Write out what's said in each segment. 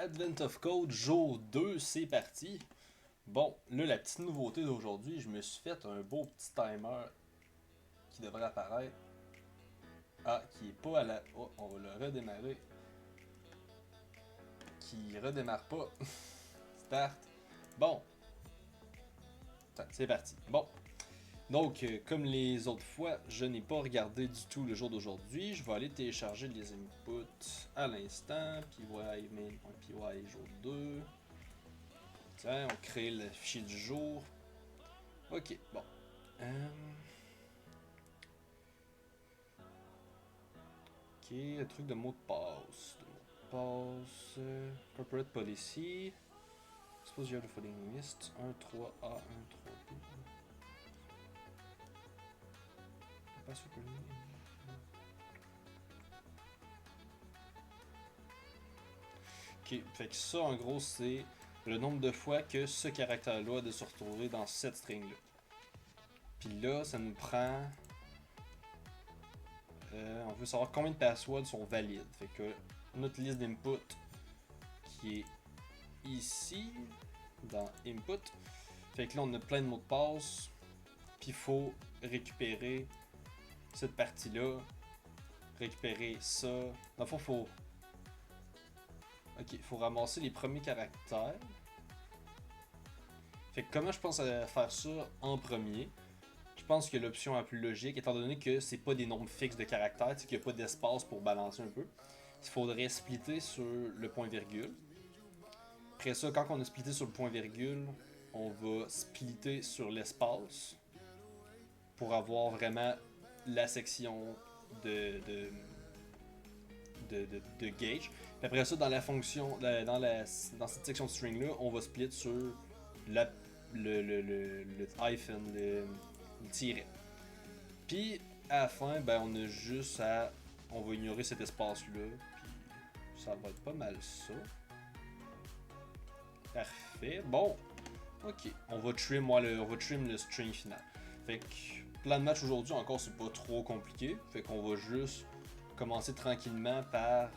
Advent of Code, jour 2, c'est parti. Bon, là, la petite nouveauté d'aujourd'hui, je me suis fait un beau petit timer qui devrait apparaître. Ah, qui est pas à la... Oh, on va le redémarrer. Qui redémarre pas. Start. Bon, c'est parti. Bon, donc, comme les autres fois, je n'ai pas regardé du tout le jour d'aujourd'hui. Je vais aller télécharger les inputs à l'instant. PY main.py jour 2. Tiens, on crée le fichier du jour. Ok, bon. Ok, un truc de mot de passe. Corporate policy. Suppose you have the following list. 1.3a, 1.3b. Pas super. Ok, fait que ça en gros c'est le nombre de fois que ce caractère-là a de se retrouver dans cette string-là. Puis là, ça nous prend. On veut savoir combien de passwords sont valides. Fait que notre liste d'input qui est ici, dans input. Fait que là, on a plein de mots de passe. Puis il faut récupérer cette partie-là. Récupérer ça. Dans le fond, faut. Ok, faut ramasser les premiers caractères. Fait que comment je pense à faire ça en premier? Je pense que l'option la plus logique, étant donné que c'est pas des nombres fixes de caractères, qu'il n'y a pas d'espace pour balancer un peu, il faudrait splitter sur le point virgule. Après ça, quand on a splitté sur le point virgule, on va splitter sur l'espace pour avoir vraiment la section de gauge. Puis après ça, dans la fonction, dans cette section de string là, on va split sur le hyphen, le tiret. Puis à la fin, ben on a juste à, on va ignorer cet espace là, puis ça va être pas mal ça. Parfait. Bon, ok, on va trim le string final. Fait que plan de match aujourd'hui encore c'est pas trop compliqué. Fait qu'on va juste commencer tranquillement par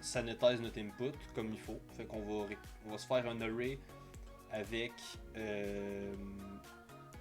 sanitize notre input comme il faut. Fait qu'on va se faire un array avec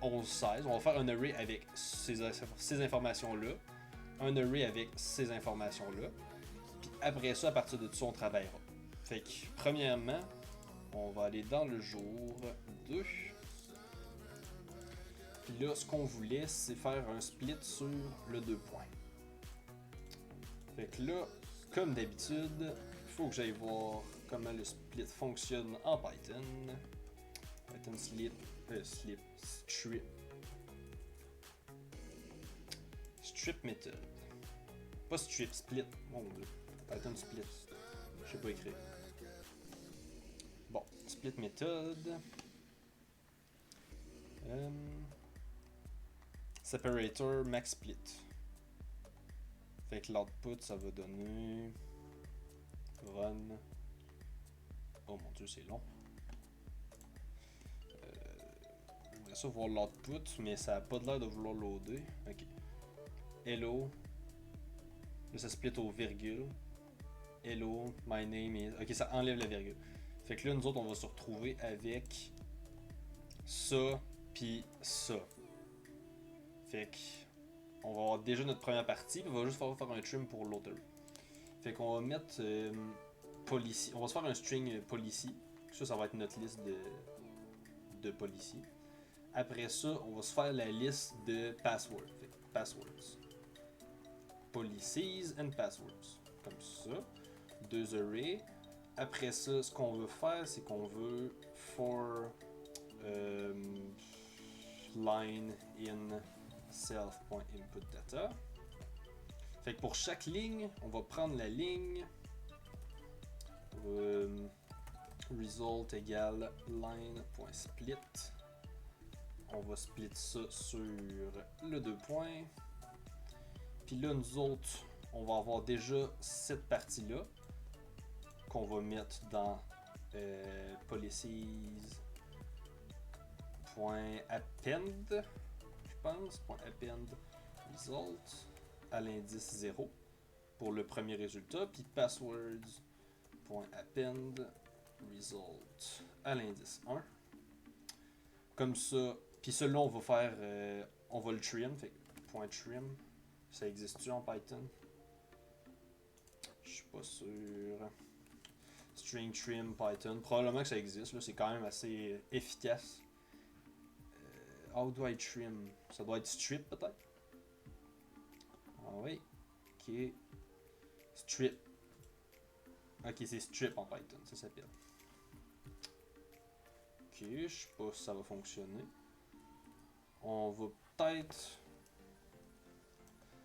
11-16. On va faire un array avec ces informations-là. Un array avec ces informations-là. Puis après ça, à partir de ça, on travaillera. Fait que premièrement, on va aller dans le jour 2. Puis là, ce qu'on voulait, c'est faire un split sur le 2 points. Fait que là, comme d'habitude, il faut que j'aille voir comment le split fonctionne en Python. Python strip. Strip method. Pas strip, split. Mon dieu. Python split. Je sais pas écrire. Bon, split method. Separator max split. Fait que l'output ça va donner run. Oh mon dieu, c'est long. J'aimerais ça voir l'output, mais ça a pas l'air de vouloir loader. Ok. Hello. Là ça split au virgule. Hello, my name is. Ok, ça enlève la virgule. Fait que là, nous autres, on va se retrouver avec ça, puis ça. Fait que on va avoir déjà notre première partie, puis on va juste faire un trim pour l'autre. Fait qu'on va mettre policy. On va se faire un string policy. Ça va être notre liste de policy. Après ça, on va se faire la liste de passwords. Fait que passwords. Policies and passwords. Comme ça. Deux arrays. Après ça, ce qu'on veut faire, c'est qu'on veut for line in self.inputData. Fait que pour chaque ligne, on va prendre la ligne result égale line.split. On va split ça sur le 2 points. Puis là, nous autres, on va avoir déjà cette partie-là qu'on va mettre dans policies.append, je pense, .append result à l'indice 0 pour le premier résultat, puis passwords.append result à l'indice 1. Comme ça, puis celui-là, on va faire, on va le trim, fait point trim, ça existe-tu en Python? Je suis pas sûr. String trim Python, probablement que ça existe, c'est quand même assez efficace. How do I trim? Ça doit être strip peut-être? Ah oui, ok. Strip. Ok, c'est strip en Python, ça s'appelle. Ok, je sais pas si ça va fonctionner. On va peut-être...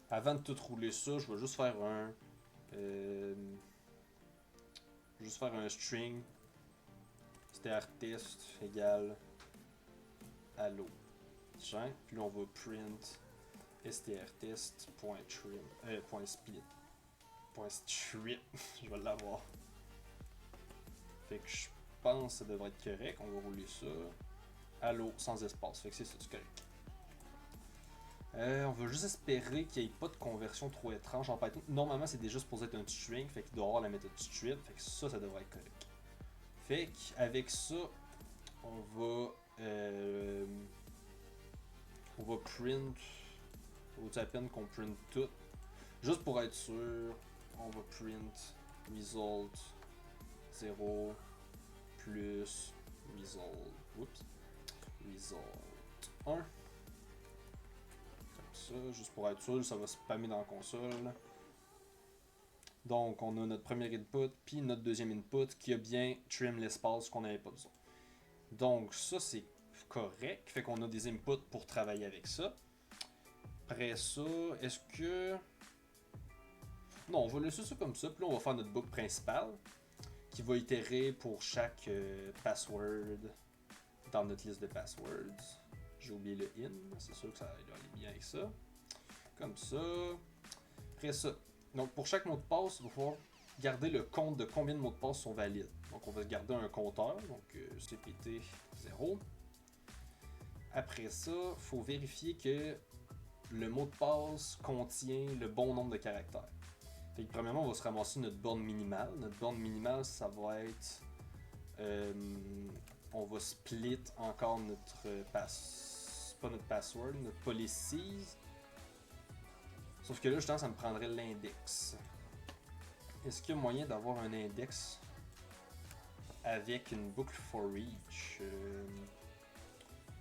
Avant de tout rouler ça, je vais juste faire un... juste faire un string strtest égale hello. Tiens, puis là on va print strtest.trim, .split, .strip, je vais l'avoir. Fait que je pense que ça devrait être correct, on va rouler ça. Hello sans espace, fait que c'est ça, c'est correct. On va juste espérer qu'il n'y ait pas de conversion trop étrange en Python. Normalement, c'est déjà supposé être un string, fait qu'il doit y avoir la méthode strip, fait que ça devrait être correct. Fait qu'avec ça, on va print, au à peine qu'on print tout. Juste pour être sûr, on va print result 0 plus result 1. Ça, juste pour être sûr, ça va spammer dans la console. Donc, on a notre premier input, puis notre deuxième input qui a bien trim l'espace qu'on n'avait pas besoin. Donc, ça, c'est correct. Fait qu'on a des inputs pour travailler avec ça. Après ça, est-ce que... Non, on va laisser ça comme ça, puis là, on va faire notre book principal qui va itérer pour chaque password dans notre liste de passwords. J'ai oublié le in, c'est sûr que ça va aller bien avec ça. Comme ça. Après ça. Donc pour chaque mot de passe, il va falloir garder le compte de combien de mots de passe sont valides. Donc on va se garder un compteur, donc cpt 0. Après ça, il faut vérifier que le mot de passe contient le bon nombre de caractères. Fait que premièrement, on va se ramasser notre borne minimale. Notre borne minimale, ça va être... on va split encore notre pas notre password, notre policies. Sauf que là, justement, ça me prendrait l'index. Est-ce qu'il y a moyen d'avoir un index avec une boucle for each?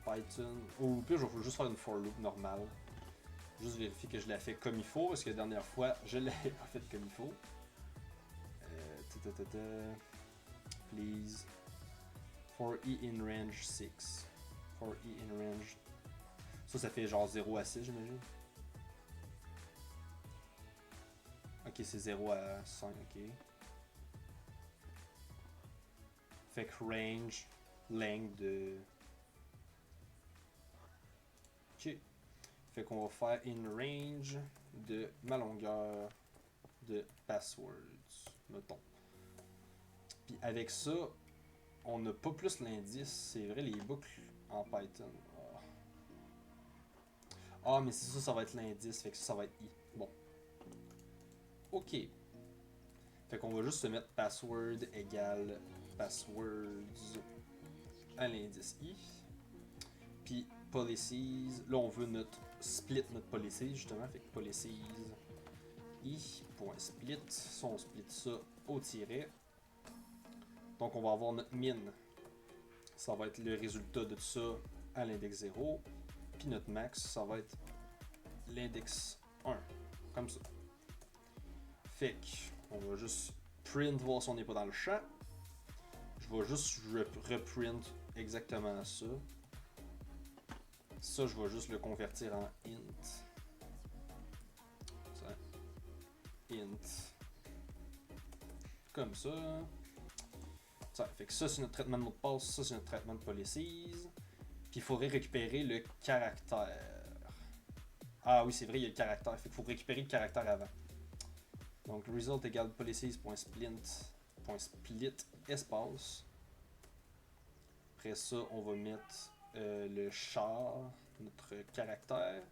Python. Ou au pire, je vais juste faire une for loop normale. Juste vérifier que je l'ai fait comme il faut, parce que la dernière fois, je l'avais pas fait comme il faut. Please. For e in range 6. For e in range. Ça fait genre 0 à 6, j'imagine. Ok, c'est 0 à 5, ok. Fait que range, length de... Ok. Fait qu'on va faire in range de ma longueur de passwords, mettons. Puis avec ça, on n'a pas plus l'indice. C'est vrai, les boucles en Python. Ah, mais c'est ça, ça va être l'indice. Fait que ça va être i. Bon. Ok. Fait qu'on va juste se mettre password égale passwords à l'indice i. Puis policies, là on veut notre split notre policies justement, fait que policies i.split, ça on split ça au tiret. Donc on va avoir notre min, ça va être le résultat de tout ça à l'index 0. Puis notre max, ça va être l'index 1, comme ça. Fait qu'on va juste print, voir si on n'est pas dans le champ. Je vais juste reprint exactement ça. Ça, je vais juste le convertir en int. Ça. Int. Comme ça. Ça fait que ça, c'est notre traitement de mot de passe. Ça, c'est notre traitement de policies. Puis il faudrait récupérer le caractère. Ah oui, c'est vrai, il y a le caractère. Fait qu'il faut récupérer le caractère avant. Donc, result égale policies.split espace. Après ça, on va mettre le char, notre caractère.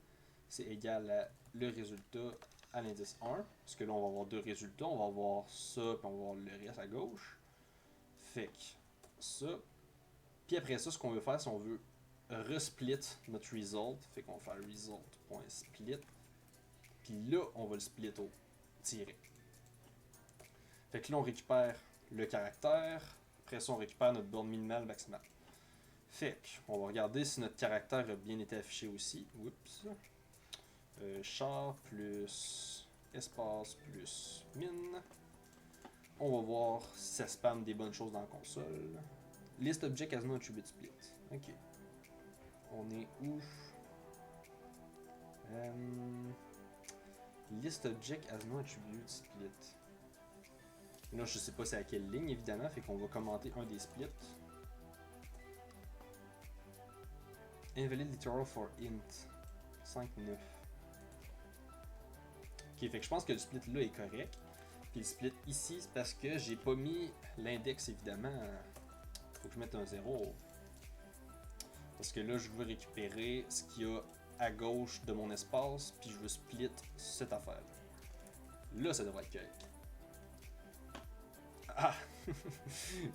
C'est égal à le résultat à l'indice 1. Parce que là, on va avoir deux résultats. On va avoir ça, puis on va avoir le reste à gauche. Fait que ça. Puis après ça, ce qu'on veut faire, c'est on veut resplit notre result. Fait qu'on va faire result.split. Puis là, on va le split au tiret. Fait que là, on récupère le caractère. Après ça, on récupère notre borne minimale maximale. Fait qu'on va regarder si notre caractère a bien été affiché aussi. Oups. Char plus espace plus min. On va voir si ça spamme des bonnes choses dans la console. List object has no attribute split. Ok. On est où? List object has no attribute split. Là, je sais pas c'est à quelle ligne, évidemment, fait qu'on va commenter un des splits. Invalid literal for int. 5-9. Ok, fait que je pense que le split là est correct. Puis le split ici, c'est parce que j'ai pas mis l'index, évidemment. Faut que je mette un 0. Parce que là, je veux récupérer ce qu'il y a à gauche de mon espace, puis je veux split cette affaire. Là, ça devrait être correct. Ah!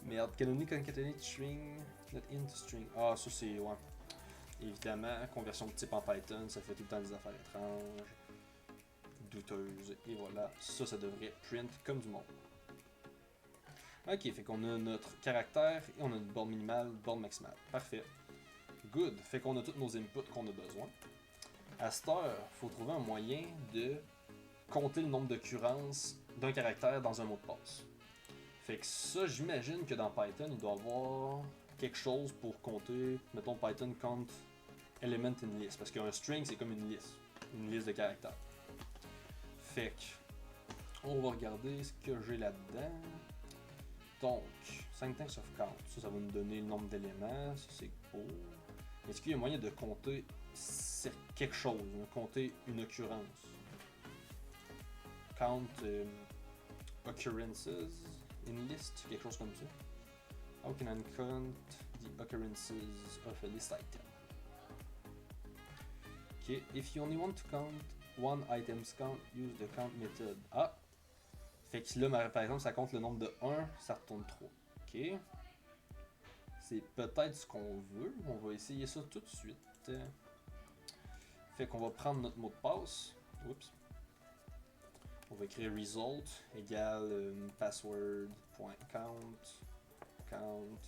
Merde, can only concatenate string, not int string. Ah, ça c'est, ouais. Évidemment, conversion de type en Python, ça fait tout le temps des affaires étranges, douteuses, et voilà. Ça devrait print comme du monde. Ok, fait qu'on a notre caractère, et on a une borne minimale, borne maximale. Parfait. Good. Fait qu'on a tous nos inputs qu'on a besoin. À cette heure, il faut trouver un moyen de compter le nombre d'occurrences d'un caractère dans un mot de passe. Fait que ça, j'imagine que dans Python, il doit y avoir quelque chose pour compter, mettons Python count element in list, parce qu'un string c'est comme une liste de caractères. Fait que, on va regarder ce que j'ai là-dedans. Donc, syntax of count, ça va nous donner le nombre d'éléments, ça c'est beau. Est-ce qu'il y a moyen de compter quelque chose, de compter une occurrence? Count occurrences in list, quelque chose comme ça. How can I count the occurrences of a list item? Ok, if you only want to count one item's count, use the count method. Ah! Fait que là, par exemple, ça compte le nombre de 1, ça retourne 3. Ok. C'est peut-être ce qu'on veut. On va essayer ça tout de suite. Fait qu'on va prendre notre mot de passe. Oups. On va écrire result égale password.count. Count.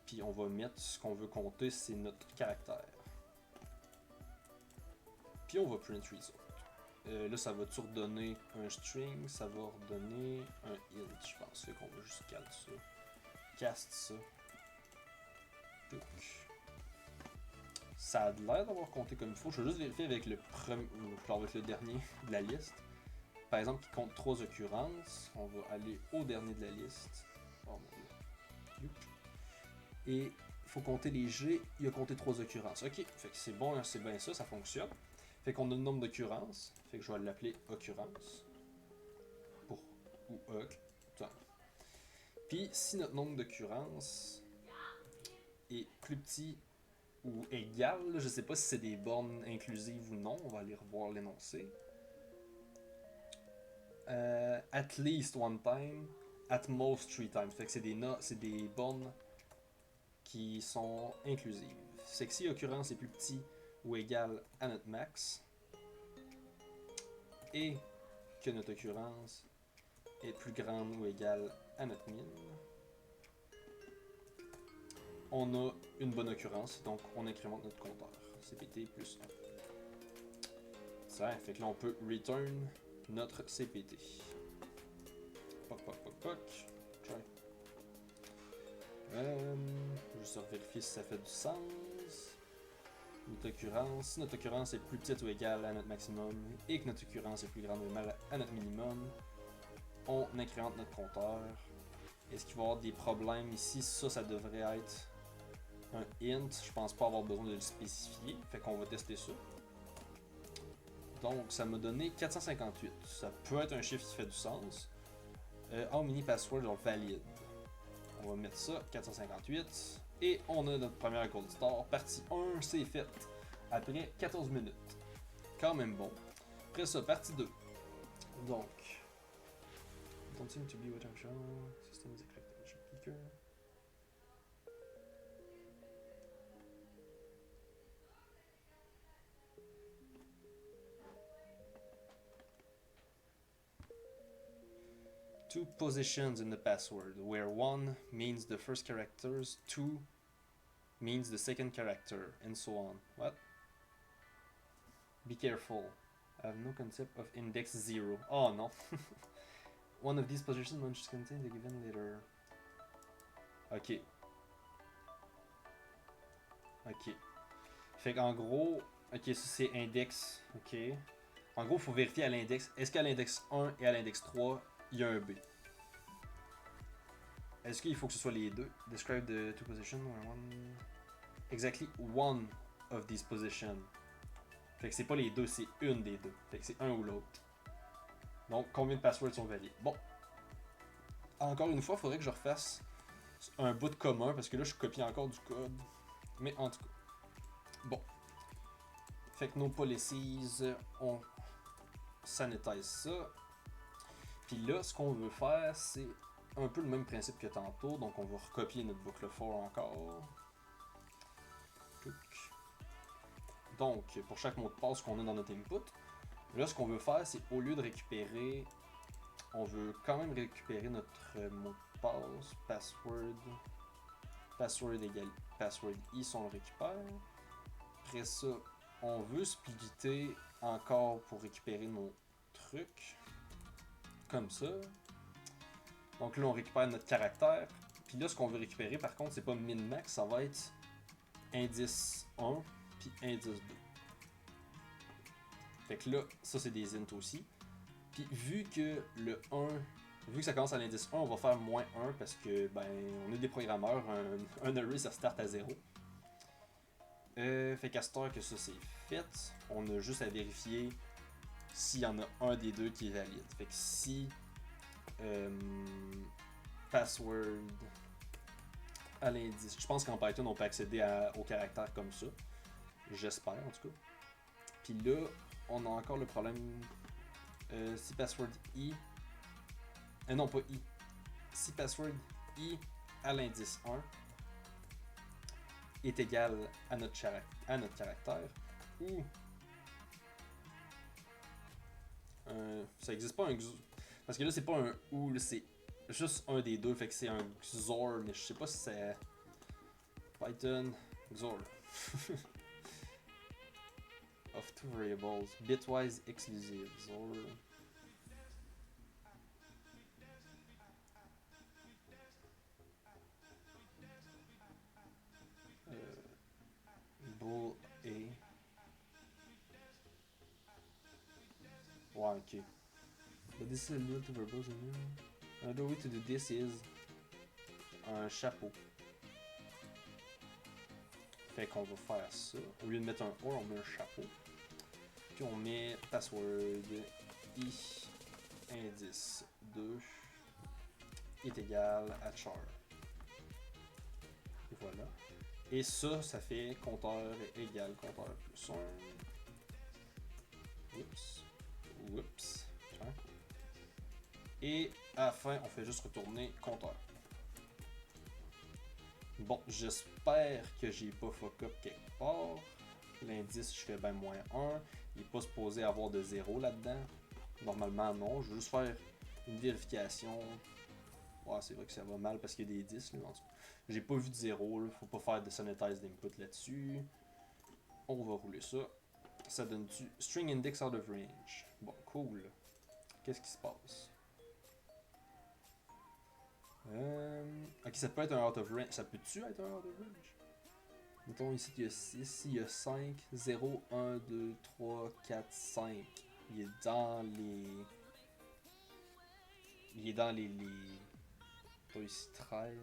Puis on va mettre ce qu'on veut compter, c'est notre caractère. Puis on va print result. Là, ça va tout redonner un string, ça va redonner un int, je pense. Fait qu'on va juste cast ça. Ça a l'air d'avoir compté comme il faut. Je vais juste vérifier avec le premier, ou avec le dernier de la liste. Par exemple, qui compte 3 occurrences. On va aller au dernier de la liste. Oh mon dieu. Et il faut compter les G. Il a compté 3 occurrences. Ok, fait que c'est bon, c'est bien ça fonctionne. Fait qu'on a le nombre d'occurrences. Fait que je vais l'appeler occurrence. Ou oc. Puis si notre nombre d'occurrences est plus petit ou égal, je sais pas si c'est des bornes inclusives ou non, on va aller revoir l'énoncé. At least one time, at most 3 times. Fait que c'est des bornes qui sont inclusives. C'est que si occurrence est plus petit ou égal à notre max, et que notre occurrence est plus grande ou égale à notre min, on a une bonne occurrence, donc on incrémente notre compteur. CPT plus 1. Ça fait que là on peut return notre CPT. Poc. Try. Juste vérifier si ça fait du sens. Notre occurrence. Si notre occurrence est plus petite ou égale à notre maximum et que notre occurrence est plus grande ou égale à notre minimum, on incrémente notre compteur. Est-ce qu'il va y avoir des problèmes ici? Ça devrait être un int. Je pense pas avoir besoin de le spécifier. Fait qu'on va tester ça. Donc, ça m'a donné 458. Ça peut être un chiffre qui fait du sens. How many passwords are valid? On va mettre ça, 458. Et on a notre première gold star. Partie 1, c'est fait. Après 14 minutes. Quand même bon. Après ça, partie 2. Donc, don't seem to be what I'm showing. System is a correct speaker. two positions in the password, where 1 means the first characters, 2 means the second character, and so on. What? Be careful. I have no concept of index 0. Oh non. One of these positions must contain the given letter. Ok. Ok. Fait qu'en gros, ok, ça c'est index. Ok. En gros, il faut vérifier à l'index. Est-ce qu'à l'index 1 et à l'index 3, il y a un B? Est-ce qu'il faut que ce soit les deux? Describe the two positions where one... Exactly one of these positions. Fait que c'est pas les deux, c'est une des deux. Fait que c'est un ou l'autre. Donc, combien de passwords sont valides? Bon. Encore une fois, il faudrait que je refasse un bout commun parce que là, je copie encore du code. Mais en tout cas. Bon. Fait que nos policies, on sanitise ça. Puis là, ce qu'on veut faire, c'est un peu le même principe que tantôt. Donc, on va recopier notre boucle for encore. Donc, pour chaque mot de passe qu'on a dans notre input, là, ce qu'on veut faire, c'est au lieu de récupérer, on veut quand même récupérer notre mot de passe, password égale password i, si on le récupère. Après ça, on veut splitter encore pour récupérer nos trucs, comme ça. Donc là, on récupère notre caractère. Puis là, ce qu'on veut récupérer, par contre, c'est pas min-max, ça va être indice 1 puis indice 2. Fait que là, ça c'est des int aussi. Puis vu que le 1, vu que ça commence à l'indice 1, on va faire moins 1 parce que, ben, on est des programmeurs, un array ça start à 0. Fait qu'à cette heure que ça c'est fait, on a juste à vérifier s'il y en a un des deux qui est valide. Fait que si password à l'indice, je pense qu'en Python on peut accéder au caractère comme ça. J'espère en tout cas. Puis là, on a encore le problème. Si password i. Non, pas i. Si password i à l'indice 1 est égal à notre caractère, ou. Ça n'existe pas un XOR. Parce que là, c'est pas un ou, c'est juste un des deux. Fait que c'est un XOR, mais je sais pas si c'est. Python XOR. Of two variables, bitwise exclusive, XOR. Bool A. Ouais, ok. But this is a little verbose. Another way to do this is un chapeau. Fait qu'on va faire ça. Au lieu de mettre un or, on met un chapeau. Puis on met password i indice 2 est égal à char. Et voilà. Et ça, ça fait compteur égal compteur plus 1. Oups. Oups. Hein? Et à la fin, on fait juste retourner compteur. Bon, j'espère que j'ai pas fuck up quelque part. L'indice, je fais ben moins 1. Il n'est pas supposé avoir de 0 là-dedans. Normalement, non. Je veux juste faire une vérification. Ouais, c'est vrai que ça va mal parce qu'il y a des 10. Là, en tout cas. J'ai pas vu de 0. Là. Faut pas faire de sanitize d'input là-dessus. On va rouler ça. Ça donne du string index out of range. Bon, cool. Qu'est-ce qui se passe? Ok, ça peut être un out of range. Ça peut-tu être un out of range? Mettons ici il y a 6, ici il y a 5, 0, 1, 2, 3, 4, 5. Il est dans les. Il est dans les. Pas ici 13,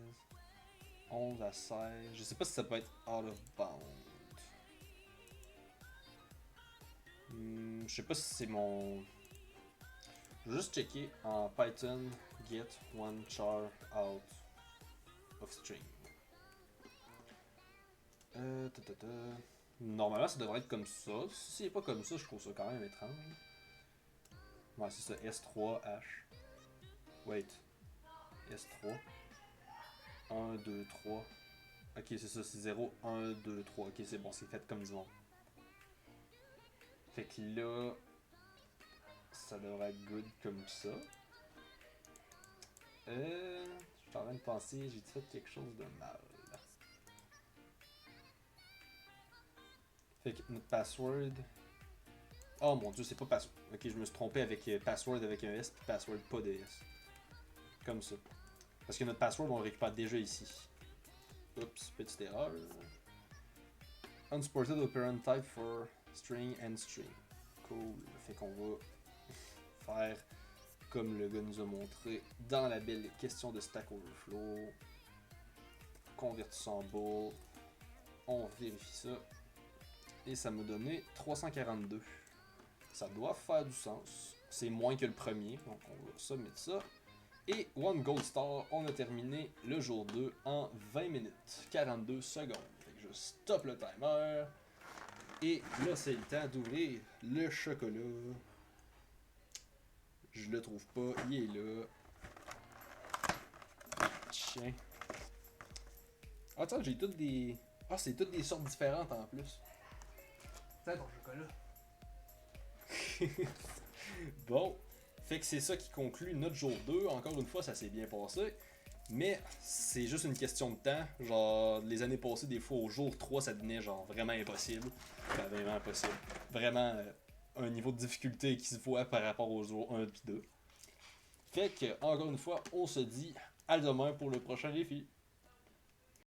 11 à 16. Je sais pas si ça peut être out of bound. Je sais pas si c'est mon. Je vais juste checker en Python get one char out of string. Normalement, ça devrait être comme ça. Si c'est pas comme ça, je trouve ça quand même étrange. Ouais, c'est ça, S3H. Wait. S3. 1, 2, 3. Ok, c'est ça, c'est 0, 1, 2, 3. Ok, c'est bon, c'est fait comme du monde. Fait que là, ça devrait être good comme ça. Je suis en train de penser, j'ai fait quelque chose de mal. Fait que notre password. Oh mon dieu, c'est pas password. Ok, je me suis trompé avec password avec un S puis password pas de S. Comme ça. Parce que notre password, on le récupère déjà ici. Oups, petite erreur. Unsupported operand type for string and string. Cool. Fait qu'on va faire comme le gars nous a montré dans la belle question de Stack Overflow. Convertir ça en bool. On vérifie ça. Et ça m'a donné 342. Ça doit faire du sens. C'est moins que le premier, donc on va submettre ça. Et One Gold Star, on a terminé le jour 2 en 20 minutes, 42 secondes. Fait que je stoppe le timer. Et là, c'est le temps d'ouvrir le chocolat. Je le trouve pas, il est là. Tiens. Ah, tiens, j'ai toutes des. Ah, c'est toutes des sortes différentes en plus. Tiens ton chocolat. Bon, fait que c'est ça qui conclut notre jour 2. Encore une fois, ça s'est bien passé. Mais c'est juste une question de temps. Genre, les années passées, des fois, au jour 3, ça devenait genre vraiment impossible. Enfin, vraiment impossible. Vraiment un niveau de difficulté qui se voit par rapport au jour 1 et 2. Fait que, encore une fois, on se dit à demain pour le prochain défi.